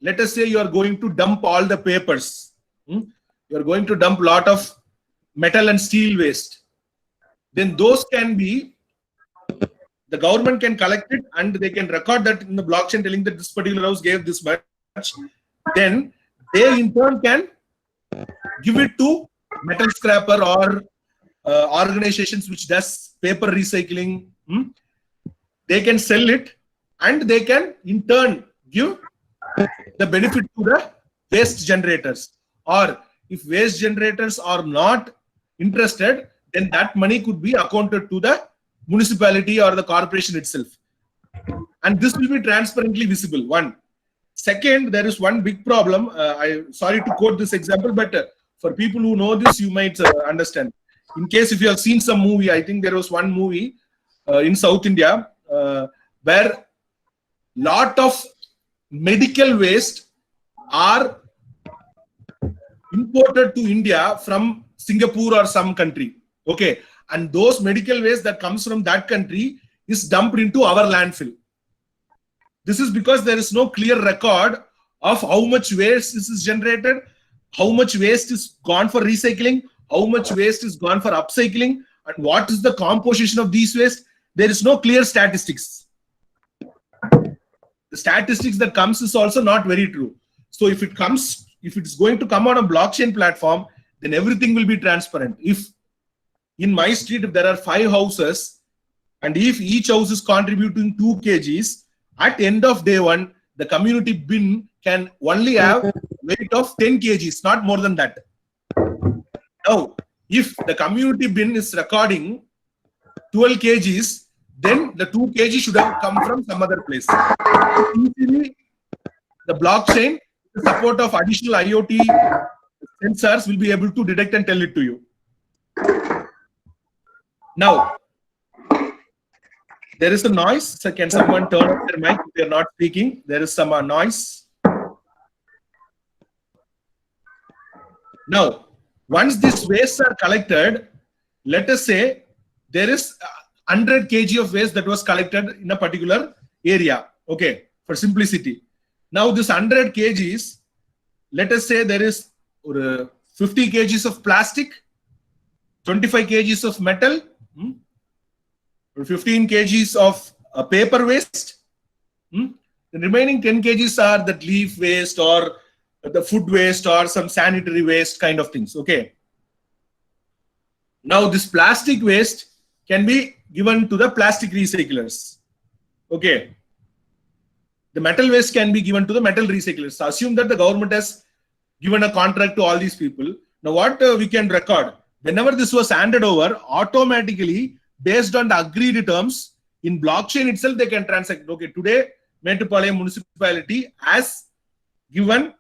Let us say you are going to dump all the papers. You are going to dump a lot of metal and steel waste. Then those can be, the government can collect it and they can record that in the blockchain telling that this particular house gave this much. Then they in turn can give it to metal scrapper or organizations which does paper recycling. They can sell it and they can in turn give the benefit to the waste generators. Or if waste generators are not interested, then that money could be accounted to the municipality or the corporation itself. And this will be transparently visible. One. Second, there is one big problem. I'm sorry to quote this example, but for people who know this, you might understand. In case if you have seen some movie, I think there was one movie in South India where lot of medical waste are imported to India from Singapore or some country. Okay. And those medical waste that comes from that country is dumped into our landfill. This is because there is no clear record of how much waste this is generated, how much waste is gone for recycling, how much waste is gone for upcycling, and what is the composition of these waste. There is no clear statistics. The statistics that comes is also not very true. So if it's going to come on a blockchain platform, then everything will be transparent. If in my street, if there are 5 houses, and if each house is contributing 2 kgs, at the end of day 1, the community bin can only have weight of 10 kgs, not more than that. Now, if the community bin is recording 12 kgs, then the 2 kg should have come from some other place. Easily, the blockchain, with the support of additional IoT sensors, will be able to detect and tell it to you. Now, there is a noise. So can someone turn off their mic if they are not speaking? There is some noise. Now, once these wastes are collected, let us say there is 100 kg of waste that was collected in a particular area. Okay, for simplicity. Now, this 100 kgs, let us say there is 50 kgs of plastic, 25 kgs of metal, 15 kgs of paper waste. The remaining 10 kgs are the leaf waste or the food waste or some sanitary waste kind of things. Okay. Now this plastic waste can be given to the plastic recyclers. Okay. The metal waste can be given to the metal recyclers. So assume that the government has given a contract to all these people. Now what we can record, whenever this was handed over, automatically based on the agreed terms in blockchain itself, they can transact. Okay, today Mettupalayam municipality has given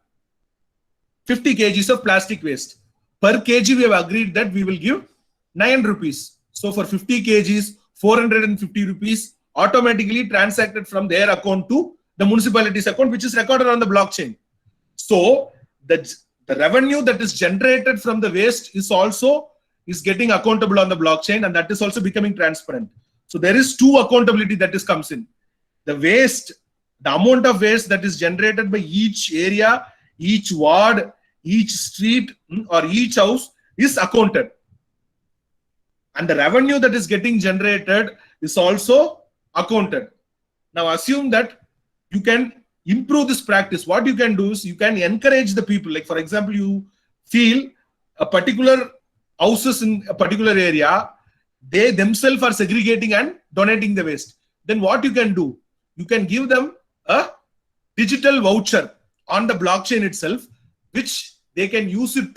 50 kgs of plastic waste. Per kg we have agreed that we will give 9 rupees. So for 50 kgs, 450 rupees automatically transacted from their account to the municipality's account, which is recorded on the blockchain. So the revenue that is generated from the waste is getting accountable on the blockchain, and that is also becoming transparent. So there is 2 accountability that comes in. The waste, the amount of waste that is generated by each area, each ward, each street or each house is accounted. And the revenue that is getting generated is also accounted. Now assume that you can improve this practice. What you can do is you can encourage the people. Like for example, you feel a particular houses in a particular area, they themselves are segregating and donating the waste. Then what you can do? You can give them a digital voucher on the blockchain itself, which they can use it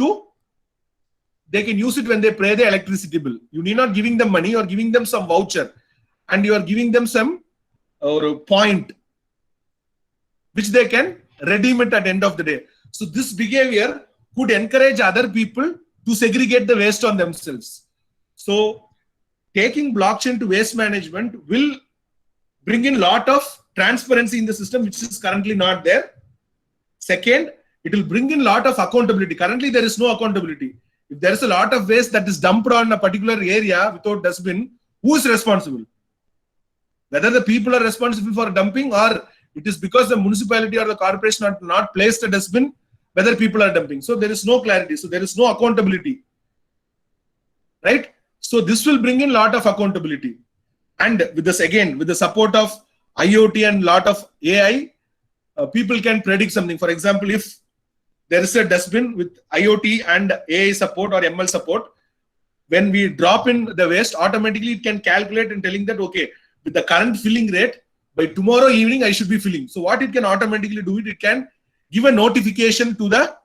when they pay the electricity bill. You need not giving them money or giving them some voucher, and you are giving them some point which they can redeem it at the end of the day. So this behavior could encourage other people to segregate the waste on themselves. So taking blockchain to waste management will bring in a lot of transparency in the system, which is currently not there. Second, it will bring in a lot of accountability. Currently, there is no accountability. If there is a lot of waste that is dumped on a particular area without dustbin, who is responsible? Whether the people are responsible for dumping, or it is because the municipality or the corporation have not placed a dustbin, whether people are dumping. So there is no clarity. So there is no accountability. Right? So this will bring in a lot of accountability. And with this, again, with the support of IoT and lot of AI, people can predict something. For example, if there is a dustbin with IoT and AI support or ML support, when we drop in the waste, automatically it can calculate and telling that, okay, with the current filling rate, by tomorrow evening I should be filling. So what it can automatically do, it can give a notification to the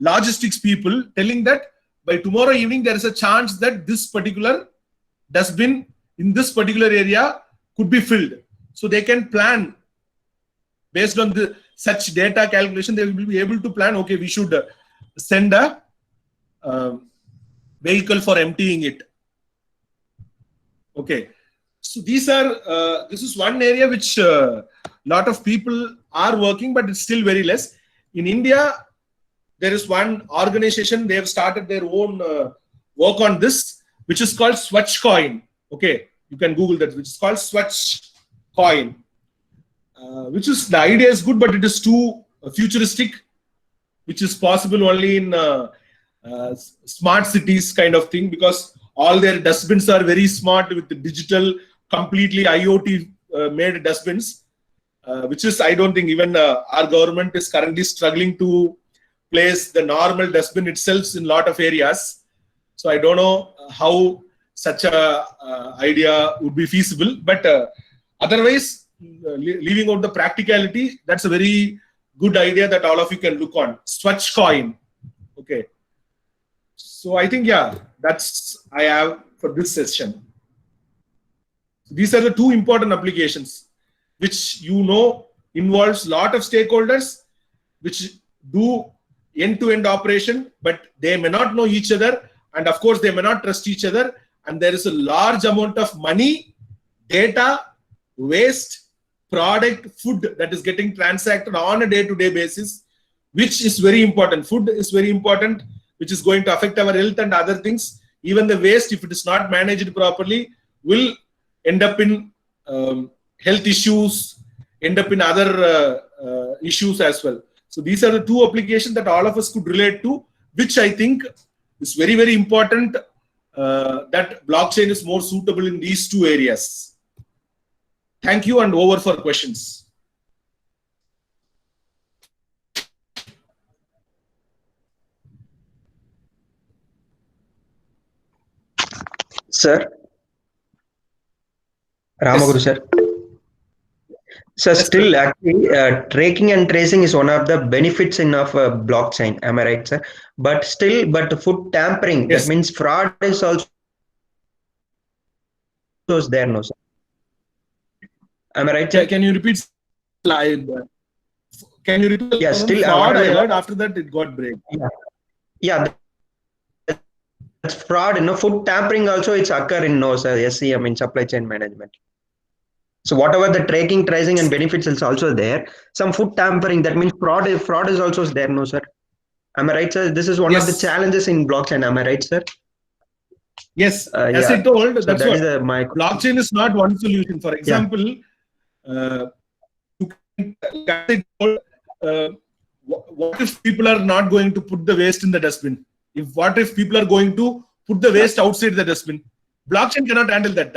logistics people telling that by tomorrow evening there is a chance that this particular dustbin in this particular area could be filled. So they can plan based on the such data calculation. They will be able to plan, okay, we should send a vehicle for emptying it. Okay, so these are this is one area which lot of people are working, but it's still very less. In India, there is one organization, they have started their own work on this, which is called Swatch Coin. Okay, you can Google that, which is called Swatch Coin. Which is, the idea is good, but it is too futuristic, which is possible only in smart cities kind of thing, because all their dustbins are very smart with the digital, completely IoT made dustbins, which is, I don't think even our government is currently struggling to place the normal dustbin itself in a lot of areas. So I don't know how such a idea would be feasible, but otherwise, leaving out the practicality, that's a very good idea that all of you can look on. Swatch Coin. Okay. So I think, yeah, that's I have for this session. These are the two important applications which involves a lot of stakeholders which do end-to-end operation, but they may not know each other, and of course they may not trust each other, and there is a large amount of money, data, waste, product, food that is getting transacted on a day-to-day basis, which is very important. Food is very important, which is going to affect our health and other things. Even the waste, if it is not managed properly, will end up in health issues, end up in other issues as well. So these are the two applications that all of us could relate to, which I think is very, very important that blockchain is more suitable in these two areas. Thank you, and over for questions. Sir, Ramaguru, sir. So Yes, still sir. actually tracking and tracing is one of the benefits in of blockchain. Am I right, sir? But still, food tampering, Yes. that means fraud is also there, no, sir? Am I right, sir? Can you repeat? Can you repeat? Yeah, still Fraud, I heard. After that, it got break. Yeah, that's fraud. Food tampering also it's occur in no, sir. SCM in supply chain management. So whatever the tracking, tracing, and benefits is also there. Some food tampering, that means fraud is also there, no, sir? Am I right, sir? This is one of the challenges in blockchain. Am I right, sir? Yes, as I told, that's that what is my blockchain is not one solution. For example, what if people are not going to put the waste in the dustbin? What if people are going to put the waste outside the dustbin? Blockchain cannot handle that.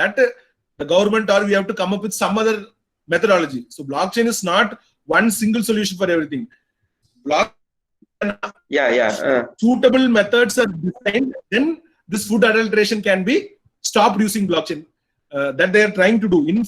The government or we have to come up with some other methodology. So blockchain is not one single solution for everything. suitable methods are designed, then this food adulteration can be stopped using blockchain. That they are trying to do in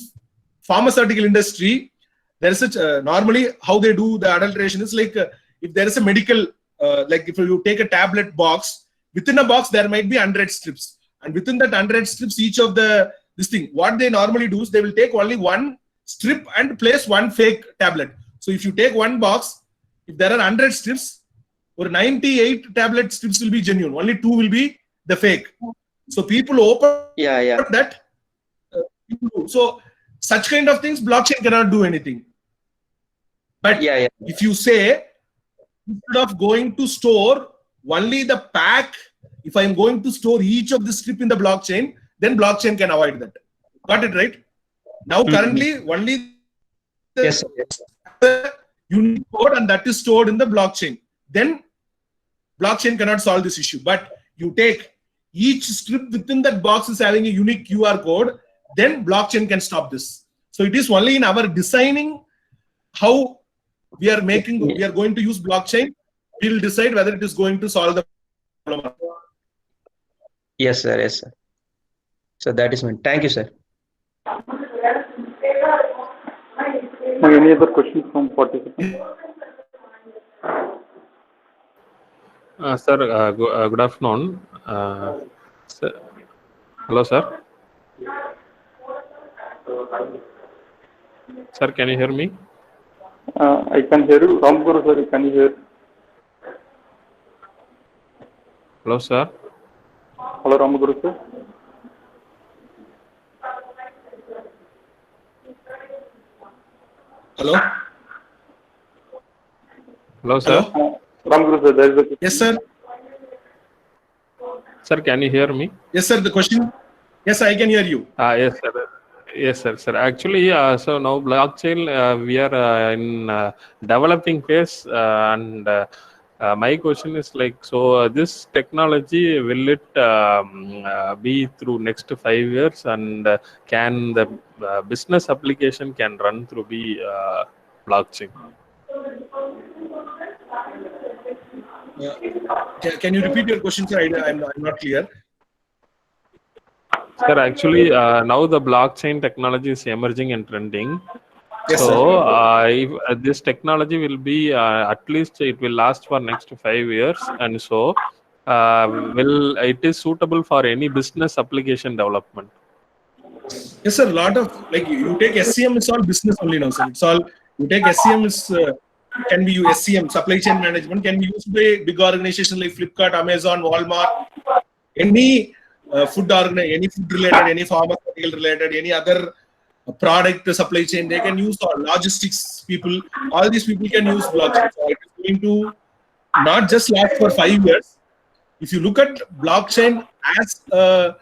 pharmaceutical industry. There is such normally how they do the adulteration is like if there is a medical like if you take a tablet box, within a box there might be 100 strips, and within that 100 strips, each of the this thing, what they normally do is they will take only one strip and place one fake tablet. So if you take one box, if there are 100 strips, or 98 tablet strips will be genuine, only 2 will be the fake. So people open that. So such kind of things, blockchain cannot do anything. But if you say, instead of going to store only the pack, if I am going to store each of the strip in the blockchain, then blockchain can avoid that. Got it right? Now currently only the unique code, and that is stored in the blockchain. Then blockchain cannot solve this issue. But you take each strip within that box is having a unique QR code, then blockchain can stop this. So it is only in our designing how we are making, we are going to use blockchain, we will decide whether it is going to solve the problem. Yes, sir. Yes, sir. So that is one. Thank you, sir. Any other questions from participants? Sir, good afternoon. Sir. Hello, sir. Sir, can you hear me? I can hear you. Ramaguru, sir, can you hear? Hello, sir. Hello, Ramaguru, sir. Hello? Hello, sir. Ramaguru, sir, there is a... Yes, sir. Sir, can you hear me? Yes, sir. The question? Yes, I can hear you. Yes, sir. Yes, sir. Sir, actually, so now blockchain, we are in developing phase, and my question is like, so this technology, will it be through next 5 years, and can the business application can run through the blockchain? Can you repeat your question, sir? I'm not clear. Sir, actually, now the blockchain technology is emerging and trending. Yes, so, if, this technology will be at least it will last for next 5 years, and so will it is suitable for any business application development? Yes, sir. A lot of like you take SCM, it's all business only now, sir. It's all you take SCM is can be used, SCM, supply chain management, can be used by big organizations like Flipkart, Amazon, Walmart, any food related, any pharmaceutical related, any other product supply chain. They can use logistics people. All these people can use blockchain. So it is going to not just last for 5 years. If you look at blockchain as a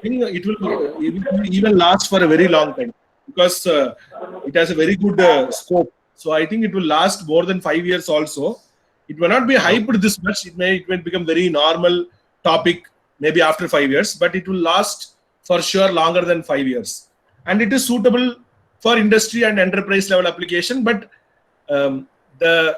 thing, it will even last for a very long time because it has a very good scope. So I think it will last more than 5 years also. It may not be hyped this much. It may become very normal topic maybe after 5 years, but it will last for sure longer than 5 years. And it is suitable for industry and enterprise level application, but the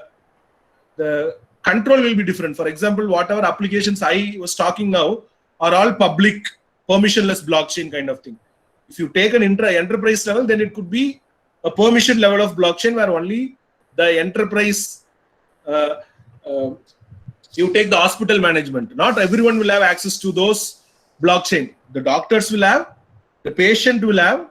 control will be different. For example, whatever applications I was talking now are all public, permissionless blockchain kind of thing. If you take an enterprise level, then it could be a permission level of blockchain where only the enterprise, you take the hospital management. Not everyone will have access to those blockchain. The doctors will have, the patient will have,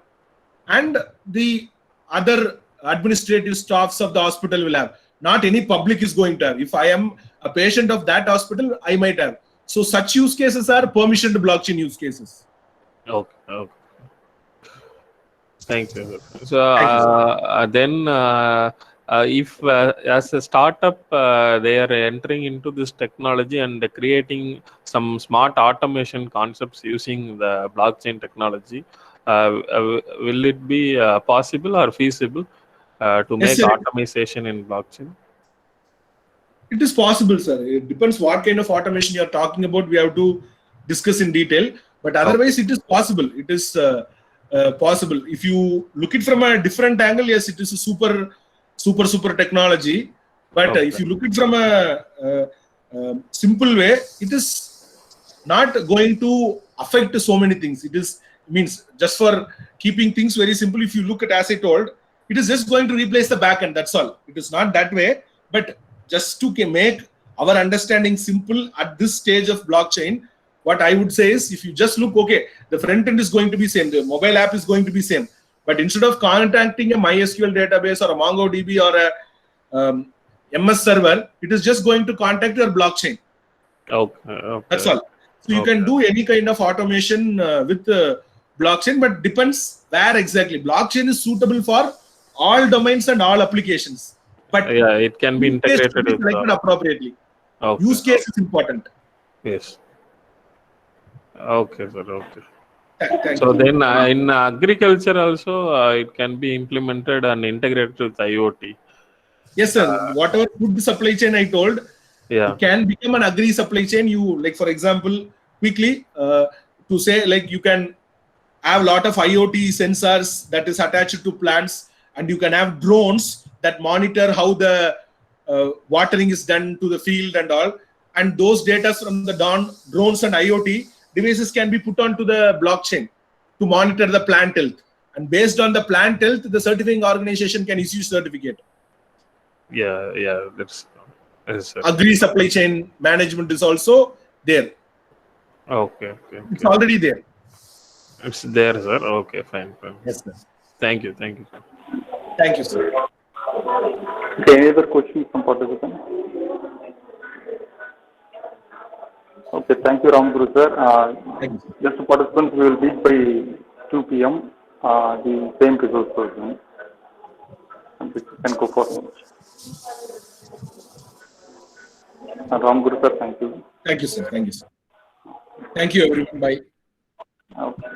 and the other administrative staffs of the hospital will have. Not any public is going to have. If I am a patient of that hospital, I might have. So such use cases are permissioned blockchain use cases. Okay. Thank you. So then if as a startup they are entering into this technology and creating some smart automation concepts using the blockchain technology, will it be possible or feasible to make automation in blockchain? It is possible, sir. It depends what kind of automation you are talking about. We have to discuss in detail. But otherwise, it is possible. It is possible. If you look it from a different angle, yes, it is a super technology. But if you look it from a simple way, it is not going to affect so many things. It is means just for keeping things very simple. If you look at, as I told, it is just going to replace the backend. That's all. It is not that way. But just to make our understanding simple at this stage of blockchain, what I would say is, if you just look, okay, the front end is going to be same, the mobile app is going to be same, but instead of contacting a MySQL database or a MongoDB or a MS server, it is just going to contact your blockchain. Okay. That's all. So you can do any kind of automation with blockchain, but depends where exactly. Blockchain is suitable for all domains and all applications. But yeah, it can be integrated with appropriately. Use case is important. Yes. Okay, sir. Okay. Thank So you. then in agriculture also it can be implemented and integrated with IoT. Yes, sir. Whatever food supply chain I told, Yeah. it can become an agri supply chain. You, like, for example, quickly to say, like, you can have a lot of IoT sensors that is attached to plants, and you can have drones that monitor how the watering is done to the field and all. And those data from the drones and IoT devices can be put onto the blockchain to monitor the plant health. And based on the plant health, the certifying organization can issue certificate. Yeah, that's yes, sir. Agri supply chain management is also there. Okay. It's already there. It's there, sir. Okay, fine. Yes, sir. Thank you, sir. Thank you, sir. Okay, any other questions from participants? Okay, thank you, Ramaguru, sir. Thank you, sir. Just to participants, we will meet by 2 p.m. The same results version. And we can go for lunch. Ramaguru, sir, thank you. Thank you, sir. Thank you, sir. Thank you, everyone. Bye. Okay.